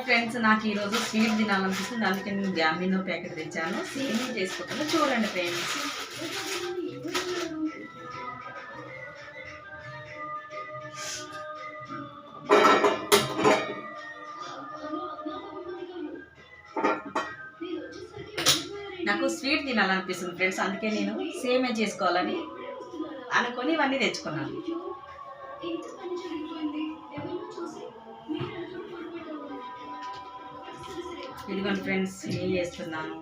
Friends, నాకు ఈరోజు sweet తినాలనిపిస్తుంది. అందుకే నేను గ్యామినో ప్యాకెట్ తెచ్చాను. సేమియా చేసుకుంటాను. చూడండి ఫ్రెండ్స్. నాకు స్వీట్ తినాలనిపిస్తుంది ఫ్రెండ్స్. అందుకే నేను సేమియా చేసుకోవాలని అనుకొని ఇవన్నీ తెచ్చుకున్నాను. ఇదిగోండి ఫ్రెండ్స్, ఏం చేస్తున్నాను.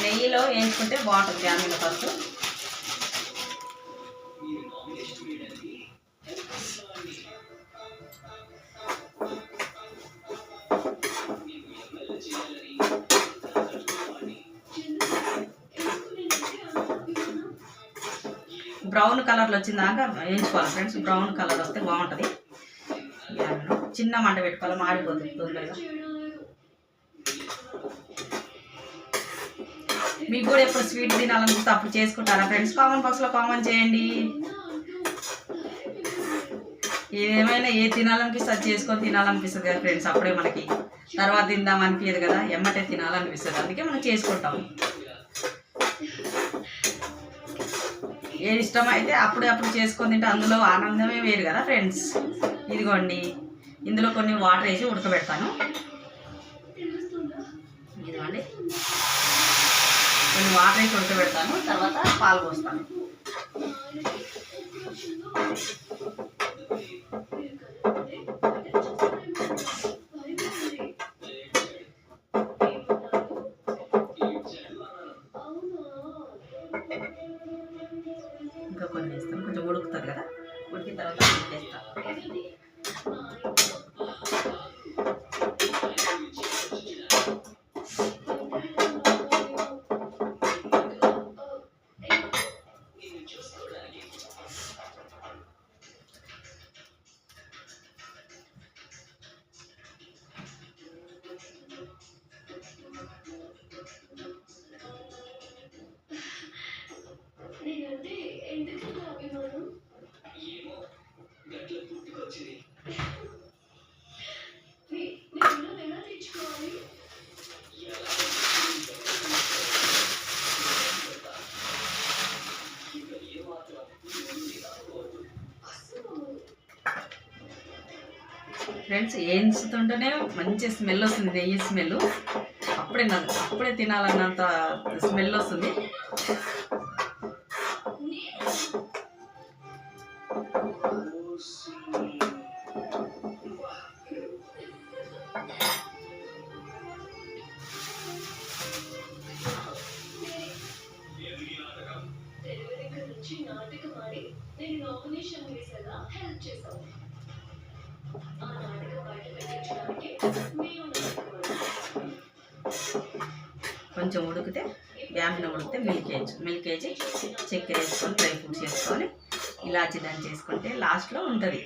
నెయ్యిలో వేయించుకుంటే బాగుంటుంది గ్యామిలో ఫస్ట్. బ్రౌన్ కలర్లో వచ్చిందాక వేయించుకోవాలి ఫ్రెండ్స్. బ్రౌన్ కలర్ వస్తే బాగుంటుంది. చిన్న మంట పెట్టుకోవాలి, మాడిపోతుంది తొందరగా. మీకు కూడా ఎప్పుడు స్వీట్ తినాలనిపిస్తే అప్పుడు చేసుకుంటారా ఫ్రెండ్స్? కామెంట్ బాక్స్లో కామెంట్ చేయండి. ఏమైనా ఏ తినాలనిపిస్తే అది చేసుకొని తినాలనిపిస్తుంది కదా ఫ్రెండ్స్. అప్పుడే మనకి తర్వాత తిందాం అనిపించదు కదా, ఎమ్మటే తినాలనిపిస్తుంది. అందుకే మనం చేసుకుంటాం. ఏది ఇష్టమైతే అప్పుడు చేసుకొని తింటే అందులో ఆనందమే వేరు కదా ఫ్రెండ్స్. ఇదిగోండి, ఇందులో కొన్ని వాటర్ వేసి ఉడకబెడతాను. ఇదిగోండి, కొన్ని వాటర్ వేసి ఉడకబెడతాను. తర్వాత పాలు పోస్తాను. ఇంకా కొన్ని వేస్తాను. కొంచెం ఉడుకుతుంది కదా, ఉడికిన తర్వాత వేస్తాను. ఫ్రెండ్స్, వేయించుతుంటేనే మంచి స్మెల్ వస్తుంది, నెయ్యి స్మెల్. అప్పుడే తినాలన్నంత స్మెల్ వస్తుంది. కొంచెం ఉడికితే గ్యామిన ఉడికితే మిల్క్ వేసి చక్కెర వేసుకొని డ్రై ఫ్రూట్స్ వేసుకొని ఇలాచి దాన్ని చేసుకుంటే లాస్ట్లో ఉంటుంది.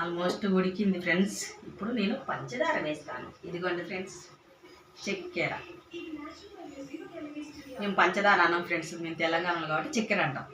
ఆల్మోస్ట్ ఉడికింది ఫ్రెండ్స్. ఇప్పుడు నేను పంచదార వేస్తాను. ఇదిగోండి ఫ్రెండ్స్, చక్కెర. మేము పంచదార అన్నాం ఫ్రెండ్స్, మేము తెలంగాణలో కాబట్టి చక్కెర అంటాం.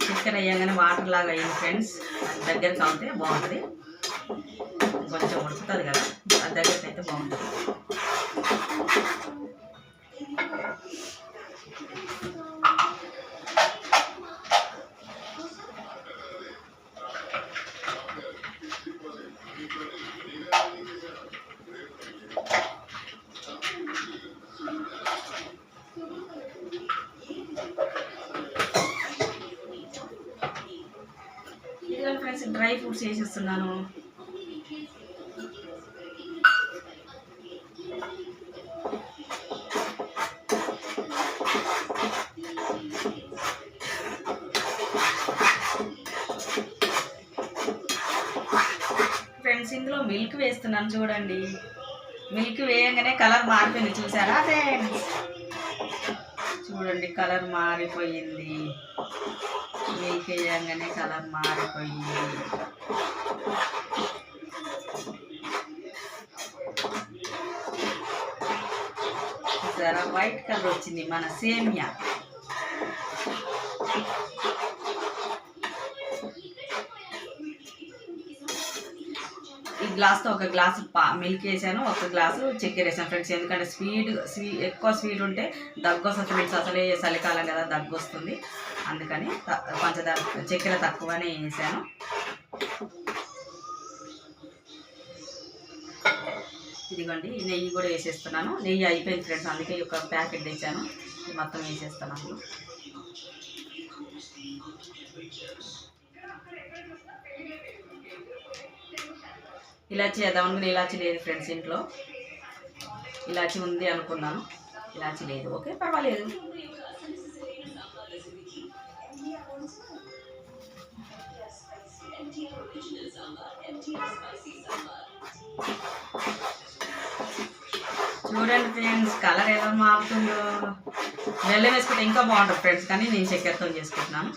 చక్కెర వేయగానే వాటర్ లాగా అయ్యింది ఫ్రెండ్స్. అది దగ్గరికి అవుతే బాగుంటుంది, కొంచెం ఉడుకుతుంది కదా, అది దగ్గరికి అయితే బాగుంటుంది. ఫ్రెండ్స్, డ్రై ఫ్రూట్స్ వేసేస్తున్నాను. ఫ్రెండ్స్, ఇందులో మిల్క్ వేస్తున్నాను చూడండి. మిల్క్ వేయగానే కలర్ మారిపోయింది, చూసారా ఫ్రెండ్స్? చూడండి, కలర్ మారిపోయింది. మిల్క్ వేయగానే కలర్ మారిపోయింది. చూసారా, వైట్ కలర్ వచ్చింది మన సేమియా. ఈ గ్లాస్తో ఒక గ్లాసు మిల్క్ వేసాను, ఒక గ్లాసు చక్కెర వేసాను ఫ్రెండ్స్. ఎందుకంటే ఎక్కువ స్వీట్ ఉంటే దగ్గు వస్తుంది ఫ్రెండ్స్. అసలే చలికాలం కదా, దగ్గు వస్తుంది. అందుకని పంచదార చక్కెర తక్కువనే వేసాను. ఇదిగోండి, నెయ్యి కూడా వేసేస్తున్నాను. నెయ్యి అయిపోయింది ఫ్రెండ్స్, అందుకే ఒక ప్యాకెట్ తెచ్చాను. మొత్తం వేసేస్తున్నాను. ఇలాచీ వేద్దాం అనుకుని ఇలాచీ లేదు ఫ్రెండ్స్ ఇంట్లో. ఇలాచీ ఉంది అనుకున్నాను, ఇలాచీ లేదు. ఓకే, పర్వాలేదు. చూడండి ఫ్రెండ్స్, కలర్ ఎలా మారుతుందో. బెల్లం వేసుకుంటే ఇంకా బాగుంటుంది ఫ్రెండ్స్, కానీ నేను చక్కెరతో చేసుకుంటున్నాను.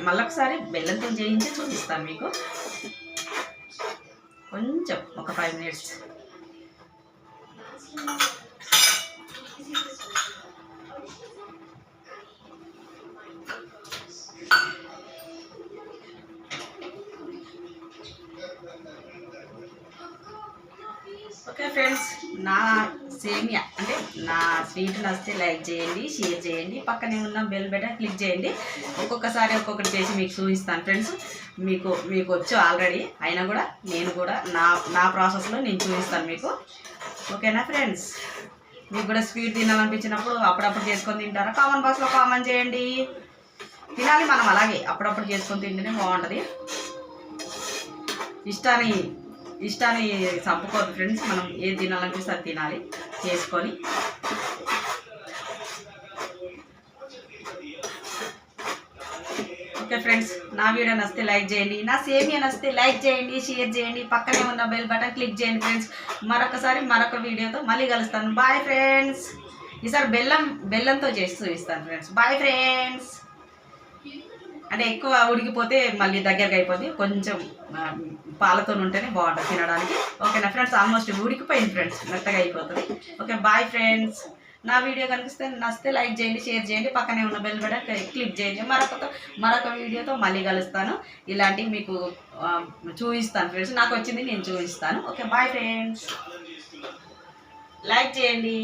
మళ్ళొకసారి బెల్లంతో చేయించి చూపిస్తాను మీకు. కొంచెం ఒక 5 minutes. ఓకే ఫ్రెండ్స్, నా సేమియా అంటే నా స్వీట్ నచ్చితే లైక్ చేయండి, షేర్ చేయండి, పక్కనే ఉన్న బెల్ బటన్ క్లిక్ చేయండి. ఒక్కొక్కసారి ఒక్కొక్కటి చేసి మీకు చూపిస్తాను ఫ్రెండ్స్. మీకు వచ్చు ఆల్రెడీ, అయినా కూడా నేను కూడా నా ప్రాసెస్లో నేను చూపిస్తాను మీకు. ఓకేనా ఫ్రెండ్స్? మీకు కూడా స్వీట్ తినాలనిపించినప్పుడు అప్పుడప్పుడు చేసుకొని తింటారా? కామెంట్ బాక్స్లో కామెంట్ చేయండి. తినాలి మనం, అలాగే అప్పుడప్పుడు చేసుకొని తింటేనే బాగుంటుంది. ఇష్టాన్ని చంపుకోవద్దు ఫ్రెండ్స్. మనం ఏది తినాలనిపిస్తే అది తినాలి చేసుకొని. ఓకే ఫ్రెండ్స్, నా వీడియో నచ్చితే లైక్ చేయండి, నా సేమియా నచ్చితే లైక్ చేయండి, షేర్ చేయండి, పక్కనే ఉన్న బెల్ బటన్ క్లిక్ చేయండి ఫ్రెండ్స్. మరొక వీడియోతో మళ్ళీ కలుస్తాను. Bye friends. ఈసారి బెల్లంతో చేసి చూపిస్తాను ఫ్రెండ్స్. Bye friends. అంటే ఎక్కువ ఉడికిపోతే మళ్ళీ దగ్గరగా అయిపోద్ది, కొంచెం పాలతో ఉంటేనే బాగుంటుంది తినడానికి. ఓకేనా ఫ్రెండ్స్? ఆల్మోస్ట్ ఉడికిపోయింది ఫ్రెండ్స్, మెత్తగా అయిపోతుంది. Okay, bye friends. నా వీడియో నచ్చితే లైక్ చేయండి, షేర్ చేయండి, పక్కనే ఉన్న బెల్ బటన్ క్లిక్ చేయండి. మరొక వీడియోతో మళ్ళీ కలుస్తాను. ఇలాంటివి మీకు చూపిస్తాను ఫ్రెండ్స్. నాకు వచ్చింది నేను చూపిస్తాను. Okay, bye friends. లైక్ చేయండి.